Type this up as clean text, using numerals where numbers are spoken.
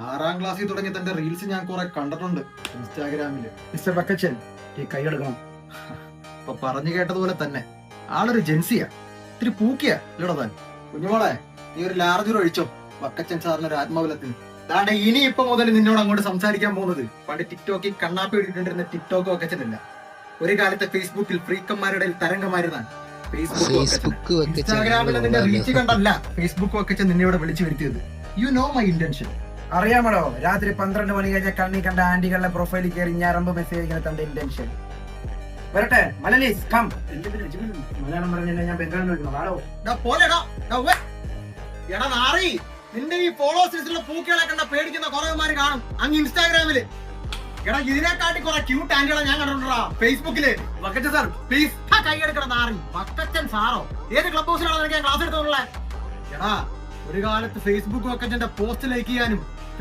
6ാം ക്ലാസ്സിൽ തുടങ്ങി തന്റെ റീൽസ് ഞാൻ കുറെ കണ്ടിട്ടുണ്ട് ഇൻസ്റ്റാഗ്രാമില്. മിസ്റ്റർ ബക്കച്ചൻ ഈ കൈയെടുക്കണം. ഇപ്പൊ പറഞ്ഞു കേട്ടതുപോലെ തന്നെ ആളൊരു ജെൻസിയാ, ഇത്തിരി പൂക്കിയാ ഇല്ലടോ താൻ. കുഞ്ഞുമോളെ, നീ ഒരു ലാർജർ ഒഴിച്ചോ വക്കച്ചൻ സാറിന് ഒരു ആത്മബലത്തിന്. അതാണ്ട് ഇനി ഇപ്പൊ മുതൽ നിന്നോട് അങ്ങോട്ട് സംസാരിക്കാൻ പോകുന്നത് പണ്ട് ടിക്ടോക്കിൽ കണ്ണാപ്പി ഇട്ടിട്ടുണ്ടിരുന്ന ടിക്ടോക്ക് വക്കച്ചനല്ല. ഒരു കാലത്തെ ഫേസ്ബുക്കിൽ ഫ്രീക്കന്മാരുടെ തരംഗമായിരുന്നാണ് ഫേസ്ബുക്ക്. ഇൻസ്റ്റാഗ്രാമിൽ നിന്റെ റീച്ച് കണ്ടല്ല ഫേസ്ബുക്ക് വക്കച്ചൻ നിന്നെ ഇവിടെ വിളിച്ചു വരുത്തിയത്. You know my intention. അറിയാമോ, രാത്രി 12 മണി കഴിഞ്ഞ കണ്ണി കണ്ട ആന്റികളുടെ പ്രൊഫൈലിൽ കയറി ഞാറമ്പ് മെസ്സേജ് അയക്കുന്ന തന്റെ ഇന്റൻഷൻ. വരട്ടെ മലയാളീസ് കം. മലയാളം പറഞ്ഞ ഞാൻ ബംഗാളിൽ വിളിക്കണം. എടാ നാറി, നിന്റെ ഈ ഫോളോവേഴ്സിലുള്ള പൂക്കളെ കണ്ട പേടിക്കുന്ന കുറേമാര് കാണും അങ്ങ് ഇൻസ്റ്റാഗ്രാമില്. എടാ ഇതിനെക്കാട്ടി കുറെ ക്യൂട്ട് ആന്റികളെ ഞാൻ കണ്ടിട്ടുണ്ടാ ഫേസ്ബുക്കില്. വക്കച്ചൻ സാർ പ്ലീസ് കൈയെടുക്കണം. നാറി വക്കച്ചൻ സാറോ? ഏത് ക്ലബ് ഹൗസിലാണ് ഞാൻ ക്ലാസ് എടുത്തോളെ? എടാ ഒരു കാലത്ത് ഫേസ്ബുക്ക് വക്കച്ചന്റെ പോസ്റ്റ് ലൈക്ക് ചെയ്യാനും